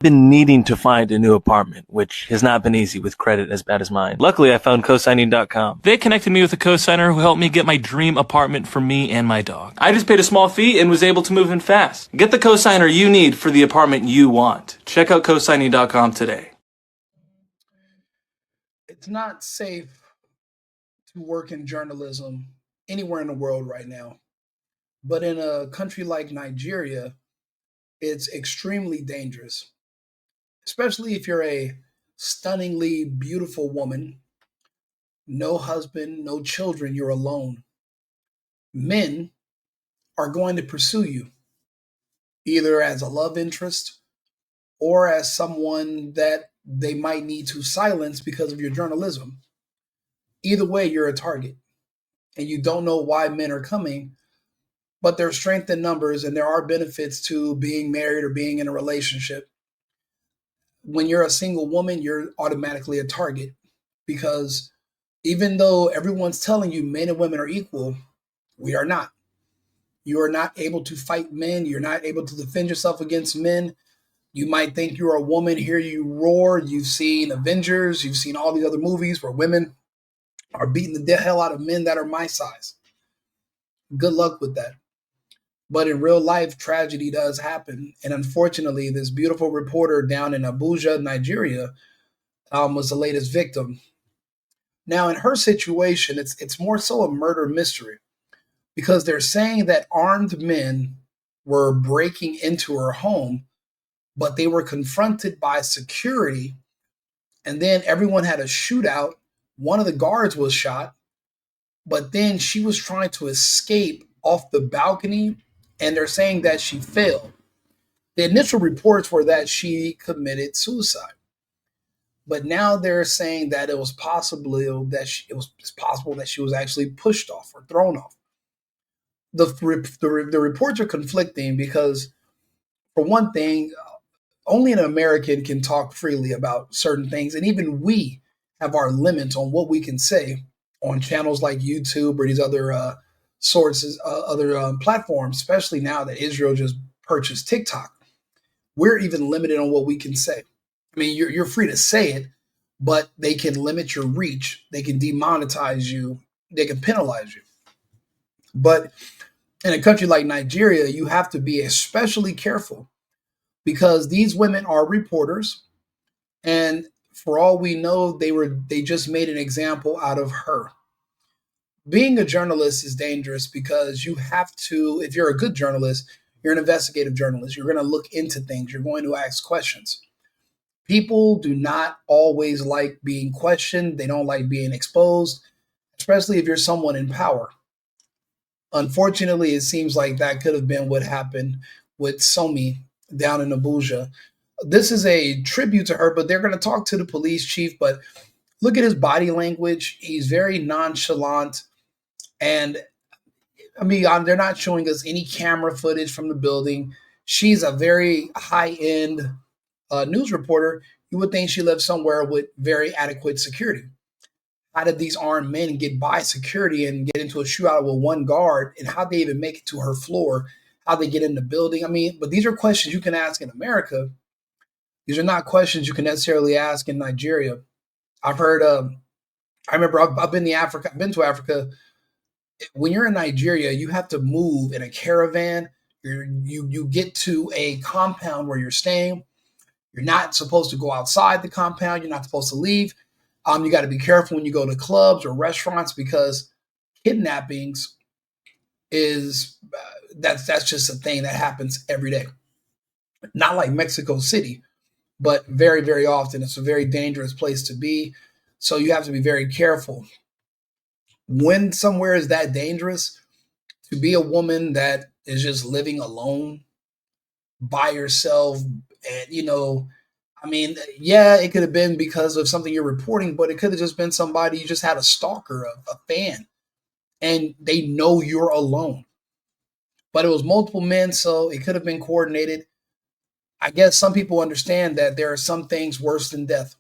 Been needing to find a new apartment, which has not been easy with credit as bad as mine. Luckily, I found cosigning.com. They connected me with a cosigner who helped me get my dream apartment for me and my dog. I just paid a small fee and was able to move in fast. Get the cosigner you need for the apartment you want. Check out cosigning.com today. It's not safe to work in journalism anywhere in the world right now. But in a country like Nigeria, it's extremely dangerous, especially if you're a stunningly beautiful woman, no husband, no children, you're alone. Men are going to pursue you either as a love interest or as someone that they might need to silence because of your journalism. Either way, you're a target and you don't know why men are coming, but there's strength in numbers and there are benefits to being married or being in a relationship. When you're a single woman, you're automatically a target because even though everyone's telling you men and women are equal, we are not. You are not able to fight men. You're not able to defend yourself against men. You might think you're a woman, hear you roar. You've seen Avengers, you've seen all these other movies where women are beating the hell out of men that are my size. Good luck with that. But in real life, tragedy does happen. And unfortunately, this beautiful reporter down in Abuja, Nigeria, was the latest victim. Now, in her situation, it's more so a murder mystery because they're saying that armed men were breaking into her home, but they were confronted by security, and then everyone had a shootout. One of the guards was shot, but then she was trying to escape off the balcony, and they're saying that she failed. The initial reports were that she committed suicide. But now they're saying that it was possible that she was actually pushed off or thrown off. The reports are conflicting because, for one thing, only an American can talk freely about certain things, and even we have our limits on what we can say on channels like YouTube or these other sources, other platforms. Especially now that Israel just purchased TikTok, we're even limited on what we can say. I mean, you're free to say it, but they can limit your reach. They can demonetize you. They can penalize you. But in a country like Nigeria, you have to be especially careful because these women are reporters, and for all we know, they just made an example out of her. Being a journalist is dangerous because you have to, if you're a good journalist, you're an investigative journalist. You're going to look into things. You're going to ask questions. People do not always like being questioned. They don't like being exposed, especially if you're someone in power. Unfortunately, it seems like that could have been what happened with Sommie down in Abuja. This is a tribute to her, but they're going to talk to the police chief. But look at his body language. He's very nonchalant. And I mean, they're not showing us any camera footage from the building. She's a very high end news reporter. You would think she lives somewhere with very adequate security. How did these armed men get by security and get into a shootout with one guard? And how they even make it to her floor? How they get in the building? I mean, but these are questions you can ask in America. These are not questions you can necessarily ask in Nigeria. I've heard. I remember I've been to Africa. I've been to Africa. When you're in Nigeria, you have to move in a caravan. You get to a compound where you're staying. You're not supposed to go outside the compound. You're not supposed to leave. You got to be careful when you go to clubs or restaurants because kidnappings is that's just a thing that happens every day. Not like Mexico City, but very very often. It's a very dangerous place to be, so you have to be very careful. When somewhere is that dangerous, to be a woman that is just living alone by yourself, and I mean, yeah, it could have been because of something you're reporting, but it could have just been somebody you just had a stalker, a fan, and they know you're alone. But it was multiple men, so it could have been coordinated. I guess some people understand that there are some things worse than death.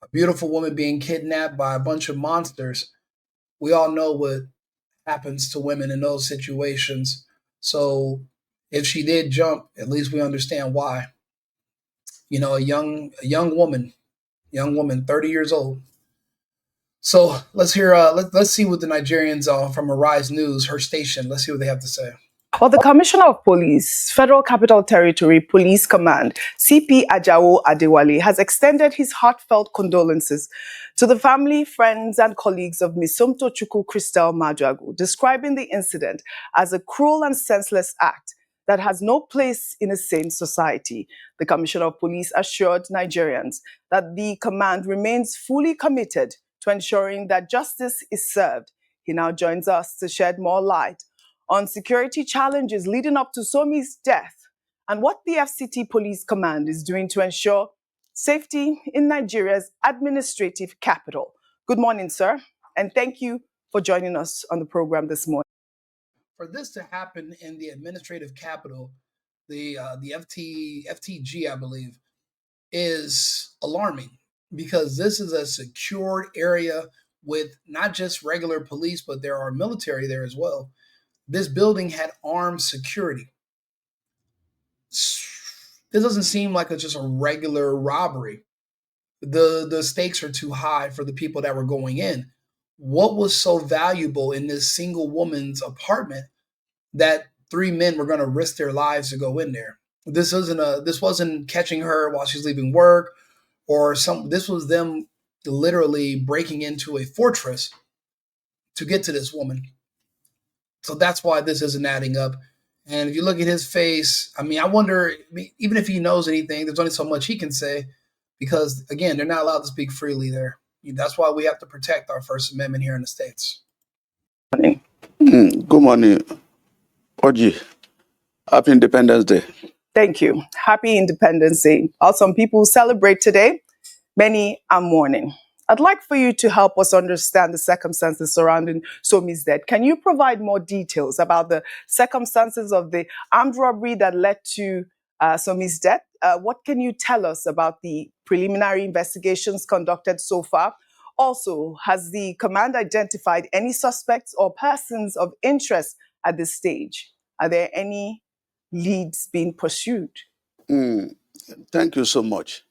A beautiful woman being kidnapped by a bunch of monsters. We all know what happens to women in those situations. So if she did jump, at least we understand why. You know, a young woman, 30 years old. So let's hear. Let's see what the Nigerians from Arise News, her station. Let's see what they have to say. Well, the Commissioner of Police, Federal Capital Territory Police Command, CP Ajawo Adewale, has extended his heartfelt condolences to the family, friends, and colleagues of Ms. Somtochukwu Christel Maduagwu, describing the incident as a cruel and senseless act that has no place in a sane society. The Commissioner of Police assured Nigerians that the command remains fully committed to ensuring that justice is served. He now joins us to shed more light on security challenges leading up to Sommie's death and what the FCT Police Command is doing to ensure safety in Nigeria's administrative capital. Good morning, sir, and thank you for joining us on the program this morning. For this to happen in the administrative capital, the FTG, I believe, is alarming because this is a secured area with not just regular police, but there are military there as well. This building had armed security. This doesn't seem like just a regular robbery. The stakes are too high for the people that were going in. What was so valuable in this single woman's apartment that three men were going to risk their lives to go in there? This wasn't catching her while she's leaving work or this was them literally breaking into a fortress to get to this woman. So that's why this isn't adding up. And if you look at his face, I mean, I wonder, even if he knows anything, there's only so much he can say because, again, they're not allowed to speak freely there. That's why we have to protect our First Amendment here in the States. Good morning, Oji. Happy Independence Day. Thank you. Happy Independence Day. While some people celebrate today, many are mourning. I'd like for you to help us understand the circumstances surrounding Sommie's death. Can you provide more details about the circumstances of the armed robbery that led to Sommie's death? What can you tell us about the preliminary investigations conducted so far? Also, has the command identified any suspects or persons of interest at this stage? Are there any leads being pursued? Thank you so much.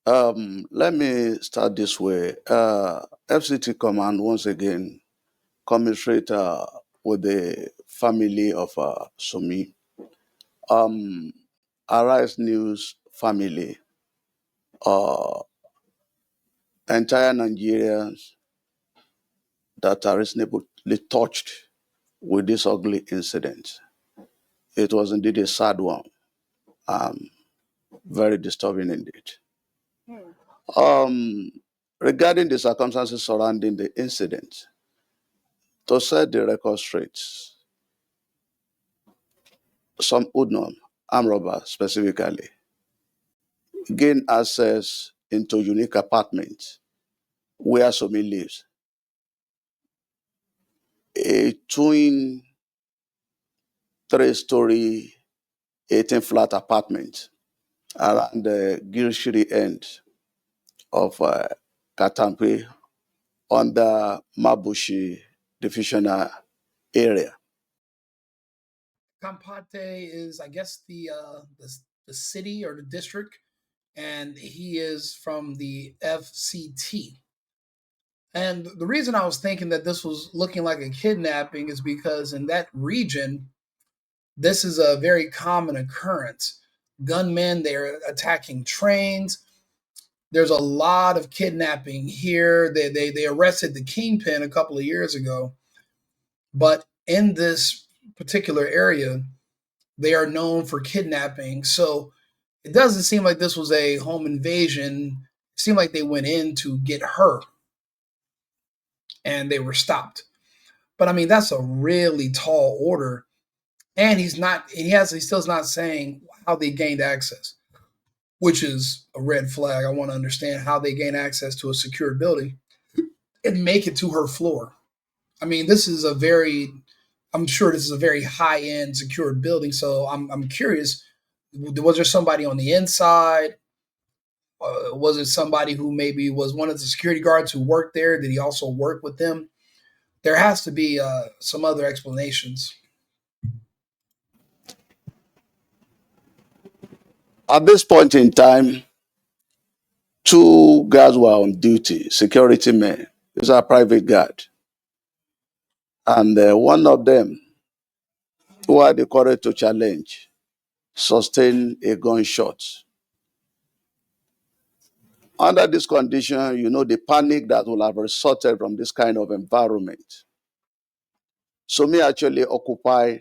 Let me start this way. FCT Command, once again, commiserate with the family of Sommie. Arise News family, entire Nigerians that are reasonably touched with this ugly incident. It was indeed a sad one. Very disturbing indeed. Regarding the circumstances surrounding the incident, to set the record straight, some hoodlum, armed robbers specifically, gain access into unique apartments where Sommie lives. A twin 3-story, 18-flat apartment around the Girishiri end of Katampe under Mabushi divisional area. Kampate is, I guess, the city or the district, and he is from the FCT. And the reason I was thinking that this was looking like a kidnapping is because in that region, this is a very common occurrence. Gunmen, they're attacking trains. There's a lot of kidnapping here. They arrested the kingpin a couple of years ago. But in this particular area, they are known for kidnapping. So it doesn't seem like this was a home invasion. It seemed like they went in to get her and they were stopped. But I mean, that's a really tall order. And he still not saying how they gained access, which is a red flag. I want to understand how they gain access to a secured building and make it to her floor. I mean, I'm sure this is a very high-end secured building. So I'm curious, was there somebody on the inside? Was it somebody who maybe was one of the security guards who worked there? Did he also work with them? There has to be some other explanations. At this point in time, two guards were on duty, security men. These are private guard. And one of them, who had the courage to challenge, sustained a gunshot. Under this condition, you know the panic that will have resulted from this kind of environment. Sommie actually occupied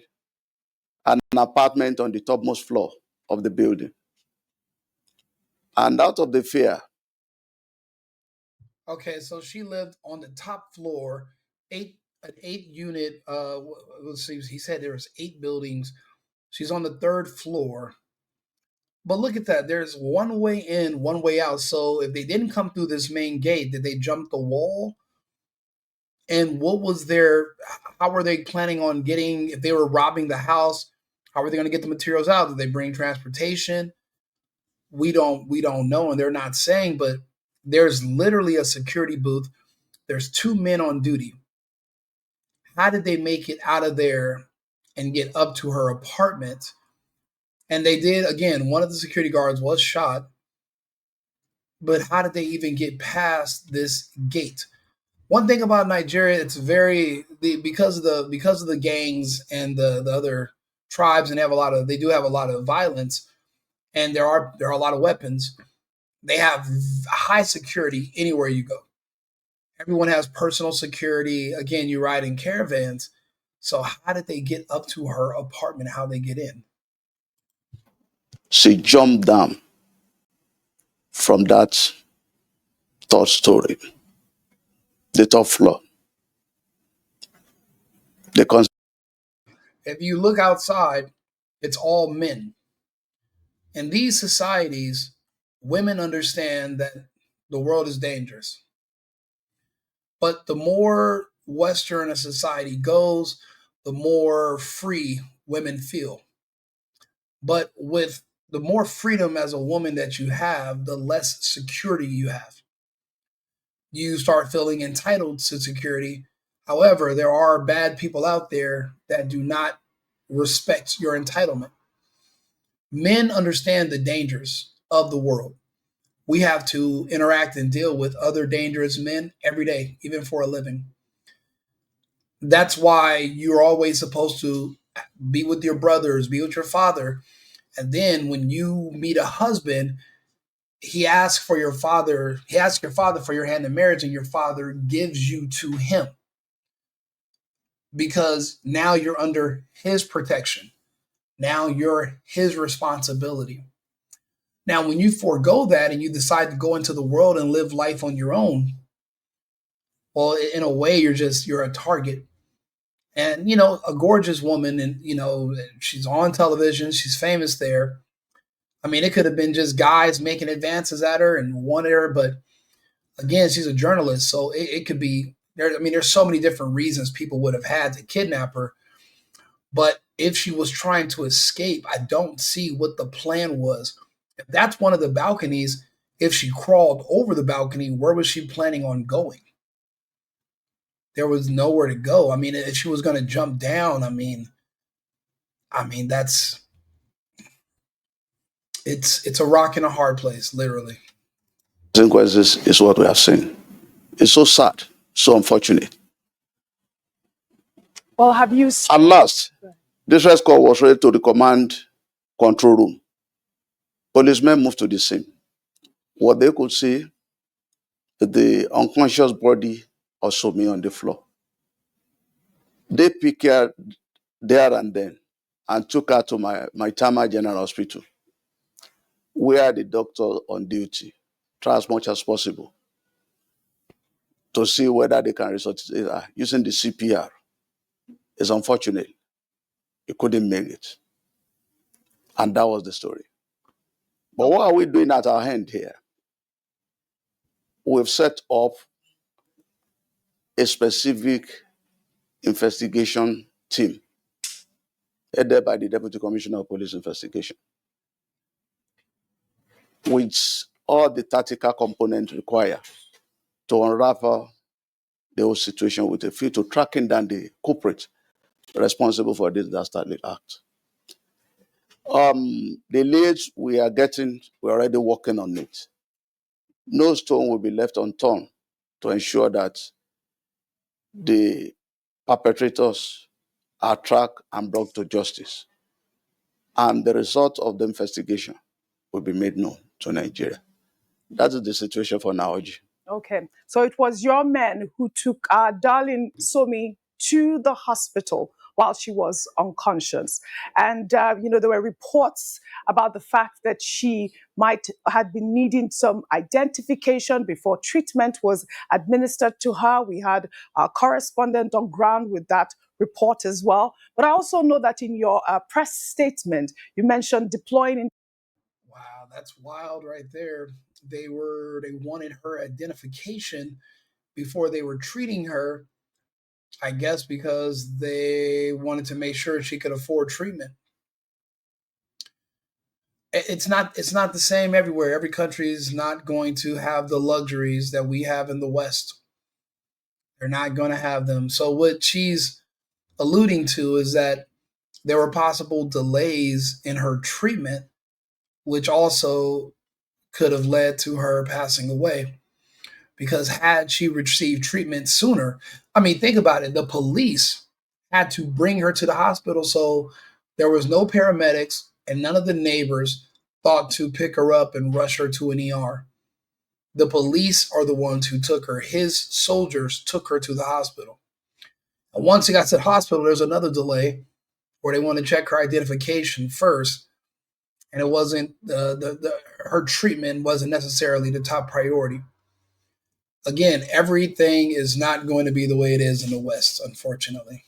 an apartment on the topmost floor of the building. And out of the fear, Okay, so she lived on the top floor, an 8 unit. Let's see, he said there was 8 buildings. She's on the third floor. But look at that. There's one way in, one way out. So if they didn't come through this main gate, did they jump the wall? And what was their, how were they planning on getting, if they were robbing the house, how were they going to get the materials out? Did they bring transportation? We don't know, and they're not saying, but there's literally a security booth. There's 2 men on duty. How did they make it out of there and get up to her apartment? And they did, again, one of the security guards was shot. But how did they even get past this gate? One thing about Nigeria, it's very because of the gangs and the other tribes, and they do have a lot of violence, and there are a lot of weapons. They have high security anywhere you go. Everyone has personal security. Again, you ride in caravans. So how did they get up to her apartment? How they get in? she jumped down from that third story, the top floor. If you look outside, it's all men. In these societies, women understand that the world is dangerous. But the more Western a society goes, the more free women feel. But with the more freedom as a woman that you have, the less security you have. You start feeling entitled to security. However, there are bad people out there that do not respect your entitlement. Men understand the dangers of the world. We have to interact and deal with other dangerous men every day, even for a living. That's why you're always supposed to be with your brothers, be with your father. And then when you meet a husband, he asks your father for your hand in marriage, and your father gives you to him because now you're under his protection. Now you're his responsibility. Now, when you forego that and you decide to go into the world and live life on your own, well, in a way, you're a target. And, a gorgeous woman, and, she's on television, she's famous there. I mean, it could have been just guys making advances at her and wanted her, but again, she's a journalist, so it could be there. I mean, there's so many different reasons people would have had to kidnap her. But if she was trying to escape, I don't see what the plan was. If that's one of the balconies, if she crawled over the balcony, where was she planning on going? There was nowhere to go. I mean, if she was going to jump down, I mean, that's it's a rock in a hard place, literally. consequences is what we have seen. It's so sad, so unfortunate. Well, have you At last, this rescue call was ready to the command control room. Policemen moved to the scene. What they could see, the unconscious body of Sommie on the floor. They picked her there and then and took her to my Tama General Hospital, where the doctor on duty try as much as possible to see whether they can resuscitate her using the CPR. It's unfortunate. He couldn't make it. And that was the story. But what are we doing at our end here? We've set up a specific investigation team headed by the Deputy Commissioner of Police Investigation, with all the tactical components required to unravel the whole situation with a view to tracking down the culprit responsible for this dastardly act. The leads we are getting, we're already working on it. No stone will be left unturned to ensure that the perpetrators are tracked and brought to justice. And the result of the investigation will be made known to Nigeria. That is the situation for now, Oji. Okay, so it was your men who took our darling Sommie to the hospital while she was unconscious. And, there were reports about the fact that she had been needing some identification before treatment was administered to her. We had a correspondent on ground with that report as well. But I also know that in your press statement, you mentioned deploying in. Wow, that's wild right there. They wanted her identification before they were treating her, I guess because they wanted to make sure she could afford treatment. It's not the same everywhere. Every country is not going to have the luxuries that we have in the West. They're not going to have them. So what she's alluding to is that there were possible delays in her treatment, which also could have led to her passing away. Because had she received treatment sooner, I mean, think about it. The police had to bring her to the hospital, so there was no paramedics, and none of the neighbors thought to pick her up and rush her to an ER. The police are the ones who took her. His soldiers took her to the hospital. And once she got to the hospital, there's another delay where they want to check her identification first, and it wasn't her treatment wasn't necessarily the top priority. Again, everything is not going to be the way it is in the West, unfortunately.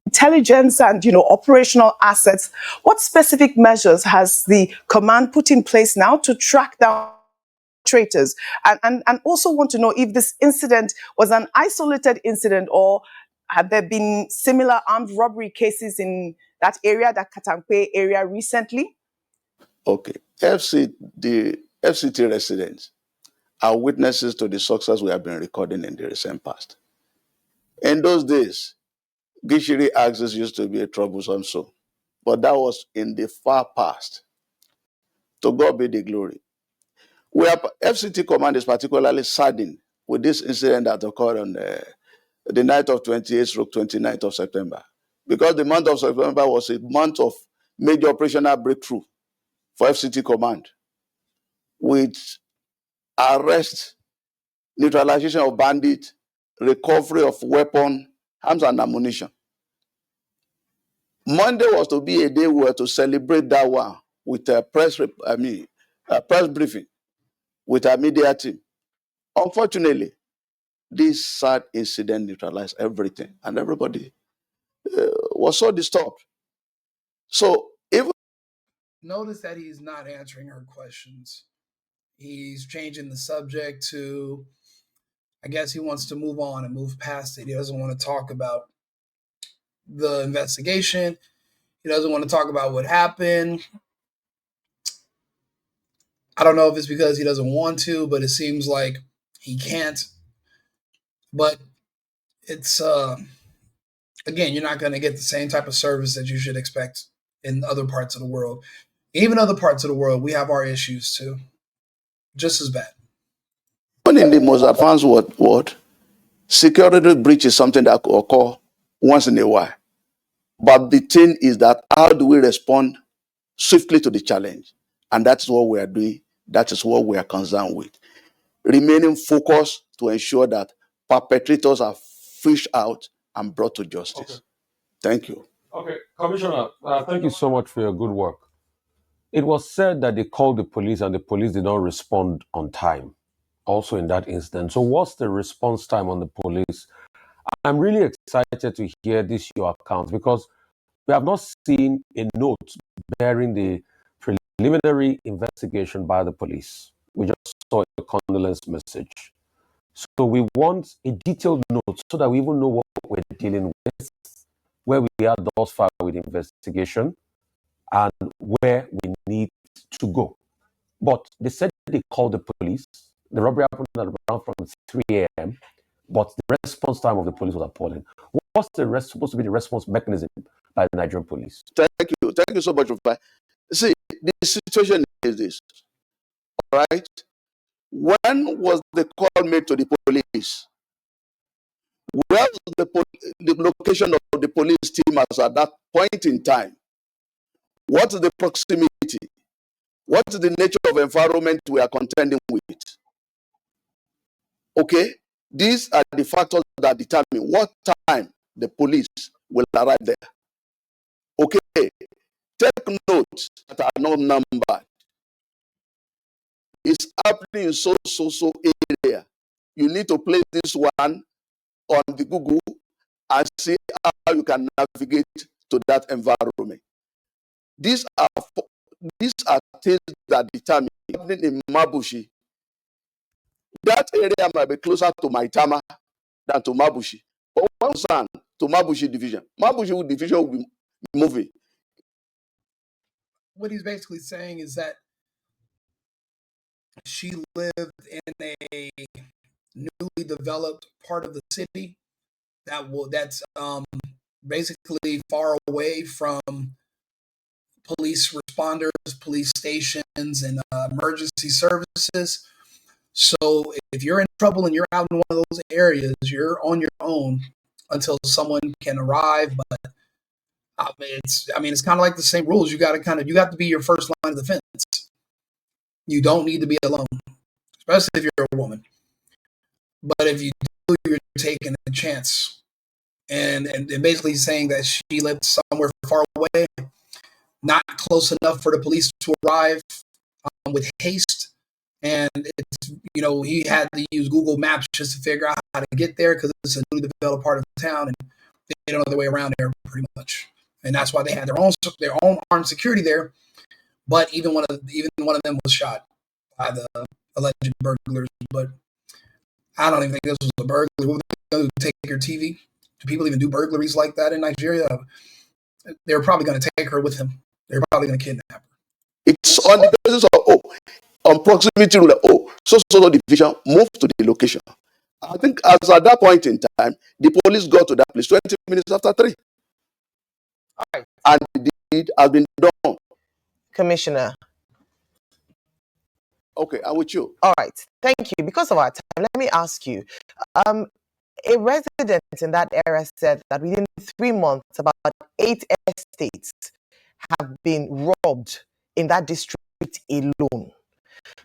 Intelligence and operational assets. What specific measures has the command put in place now to track down traitors? And also want to know if this incident was an isolated incident or have there been similar armed robbery cases in that area, that Katankwe area recently? Okay. The FCT residents are witnesses to the success we have been recording in the recent past. In those days, Gishiri axis used to be a troublesome soul, but that was in the far past. To God be the glory. FCT command is particularly saddened with this incident that occurred on the night of 28th/29th of September, because the month of September was a month of major operational breakthrough for FCT command, with arrest, neutralization of bandits, recovery of weapons, arms and ammunition. Monday was to be a day we were to celebrate that one with a press briefing with our media team. Unfortunately, this sad incident neutralized everything, and everybody was so disturbed. So even Notice that he's not answering her questions. He's changing the subject to, I guess he wants to move on and move past it. He doesn't want to talk about the investigation. He doesn't want to talk about what happened. I don't know if it's because he doesn't want to, but it seems like he can't. But it's again, you're not going to get the same type of service that you should expect in other parts of the world. Even other parts of the world, we have our issues too, just as bad. in the most advanced world, security breach is something that could occur once in a while. But the thing is that how do we respond swiftly to the challenge? And that's what we are doing. That is what we are concerned with. Remaining focused to ensure that perpetrators are fished out and brought to justice. Okay. Thank you. Okay, Commissioner, thank you so much for your good work. It was said that they called the police and the police did not respond on time, also in that instance. So what's the response time on the police? I'm really excited to hear your account, because we have not seen a note bearing the preliminary investigation by the police. We just saw a condolence message. So we want a detailed note so that we even know what we're dealing with, where we are thus far with the investigation, and where we need to go. But they said they called the police. The robbery happened at around from 3 a.m., but the response time of the police was appalling. What's supposed to be the response mechanism by the Nigerian police? Thank you. Thank you so much, Rufai. See, the situation is this, all right? When was the call made to the police? Where was the location of the police team as at that point in time? What is the proximity? What is the nature of environment we are contending with? Okay, these are the factors that determine what time the police will arrive there. Okay, take notes that are not numbered. It's happening in so area. You need to place this one on the Google and see how you can navigate to that environment. These are things that determine happening in Mabushi. That area might be closer to Maitama than to Mabushi. But one son to Mabushi division. Mabushi division will be moving. What he's basically saying is that she lived in a newly developed part of the city that's basically far away from police responders, police stations, and emergency services. So if you're in trouble and you're out in one of those areas, you're on your own until someone can arrive. But it's kind of like the same rules. You got to be your first line of defense. You don't need to be alone, especially if you're a woman. But if you do, you're taking a chance. And basically saying that she lived somewhere far away, not close enough for the police to arrive with haste. And it's, he had to use Google Maps just to figure out how to get there because it's a newly developed part of the town and they don't know their way around there pretty much. And that's why they had their own armed security there. But even one of them was shot by the alleged burglars. But I don't even think this was a burglary. What were they going to take your TV? Do people even do burglaries like that in Nigeria? They were probably going to take her with him. They're probably going to kidnap her. It's on the basis of on proximity rule. So division move to the location. I think as at that point in time, the police got to that place 20 minutes after 3. All right. And the deed has been done. Commissioner. Okay, I'm with you. All right. Thank you. Because of our time, let me ask you. A resident in that area said that within 3 months, about 8 estates have been robbed in that district alone.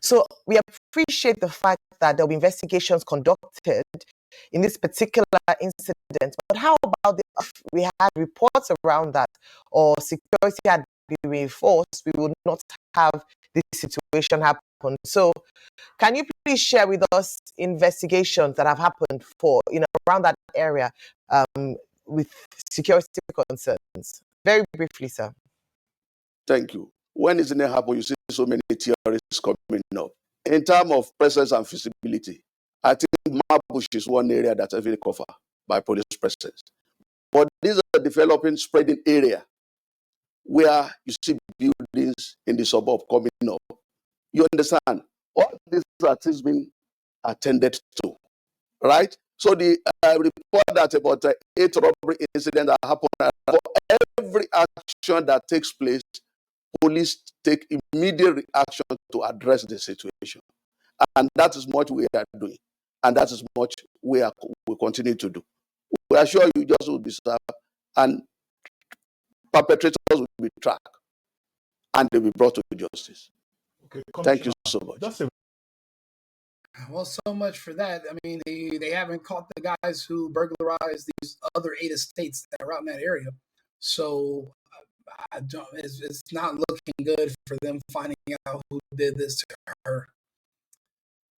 So we appreciate the fact that there will be investigations conducted in this particular incident. But how about if we had reports around that or security had been reinforced, we would not have this situation happen. So can you please share with us investigations that have happened around that area with security concerns? Very briefly, sir. Thank you. When incident happen, you see so many theories coming up. In terms of presence and visibility, I think Mabush is one area that's heavily covered by police presence. But these are developing, spreading area where you see buildings in the suburb coming up. You understand? All these are things being attended to, right? So the report that about 8 robbery incidents that happen, for every action that takes place, police take immediate reaction to address the situation. And that is what we are doing. And that is what we continue to do. We assure you just will be served and perpetrators will be tracked and they will be brought to justice. Okay, thank you so much. Well, so much for that. I mean, they haven't caught the guys who burglarized these other 8 estates that are out in that area. So it's not looking good for them finding out who did this to her.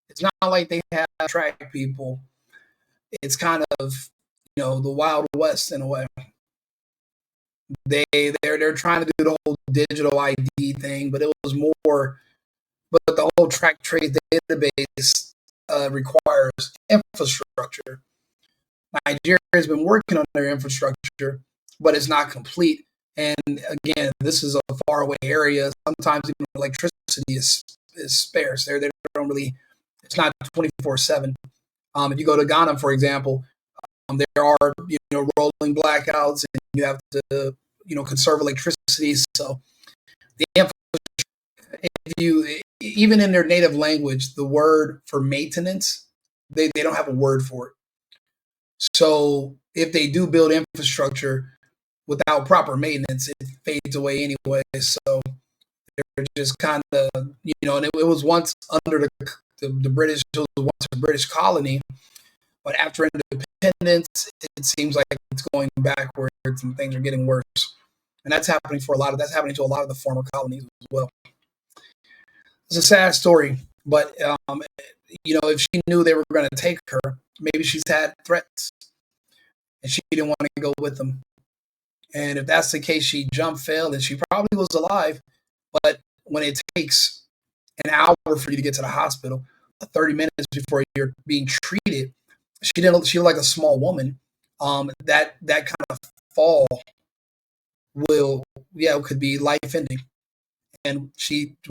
It's not like they have track people. It's kind of, the Wild West in a way. They're trying to do the whole digital ID thing, but it was more. But the whole track trace database requires infrastructure. Nigeria has been working on their infrastructure, but it's not complete. And again, this is a faraway area. Sometimes even electricity is sparse. They don't really. It's not 24/7. If you go to Ghana, for example, there are rolling blackouts, and you have to conserve electricity. So The if you even in their native language, the word for maintenance, they don't have a word for it. So if they do build infrastructure without proper maintenance, it fades away anyway. So they're just kind of, and it was once under the British, it was once a British colony, but after independence, it seems like it's going backwards and things are getting worse. And that's happening to a lot of the former colonies as well. It's a sad story, but if she knew they were going to take her, maybe she's had threats, and she didn't want to go with them. And if that's the case, she jumped, failed, and she probably was alive. But when it takes an hour for you to get to the hospital, 30 minutes before you're being treated, she looked like a small woman. That kind of fall could be life ending. And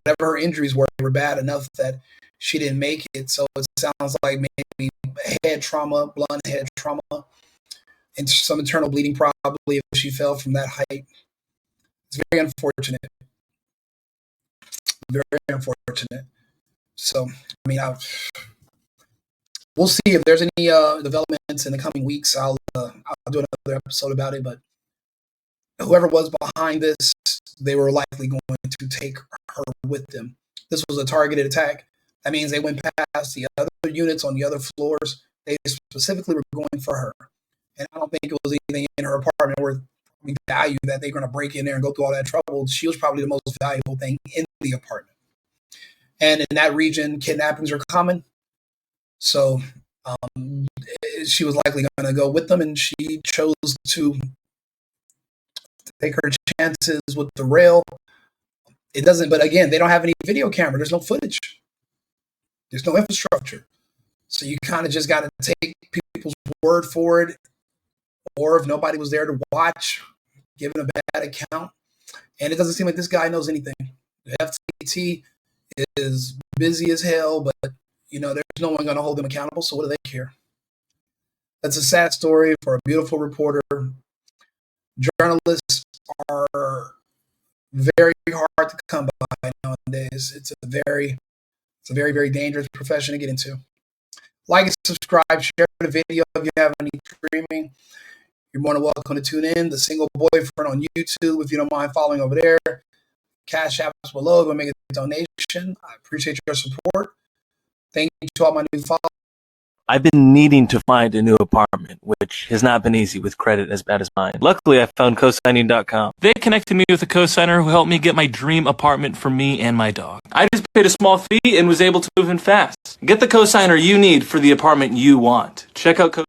whatever her injuries were bad enough that she didn't make it. So it sounds like maybe head trauma, blunt head trauma, and some internal bleeding probably if she fell from that height. It's very unfortunate. Very unfortunate. So, I mean, we'll see if there's any developments in the coming weeks. I'll do another episode about it. But whoever was behind this, they were likely going to take her with them. This was a targeted attack. That means they went past the other units on the other floors. They specifically were going for her. And I don't think it was anything in her apartment worth value that they're going to break in there and go through all that trouble. She was probably the most valuable thing in the apartment. And in that region, kidnappings are common. So she was likely going to go with them, and she chose to take her chances with the rail. It doesn't, but again, they don't have any video camera. There's no footage. There's no infrastructure. So you kind of just got to take people's word for it. Or if nobody was there to watch, give it a bad account. And it doesn't seem like this guy knows anything. The FTT is busy as hell, but there's no one going to hold them accountable. So what do they care? That's a sad story for a beautiful reporter. Journalists are very hard to come by nowadays. It's a very, very dangerous profession to get into. Like and subscribe, share the video if you have any streaming. You're more than welcome to tune in. The Single Boyfriend on YouTube, if you don't mind following over there. CashApp is below. Go make a donation. I appreciate your support. Thank you to all my new followers. I've been needing to find a new apartment, which has not been easy with credit as bad as mine. Luckily, I found cosigning.com. They connected me with a cosigner who helped me get my dream apartment for me and my dog. I just paid a small fee and was able to move in fast. Get the cosigner you need for the apartment you want. Check out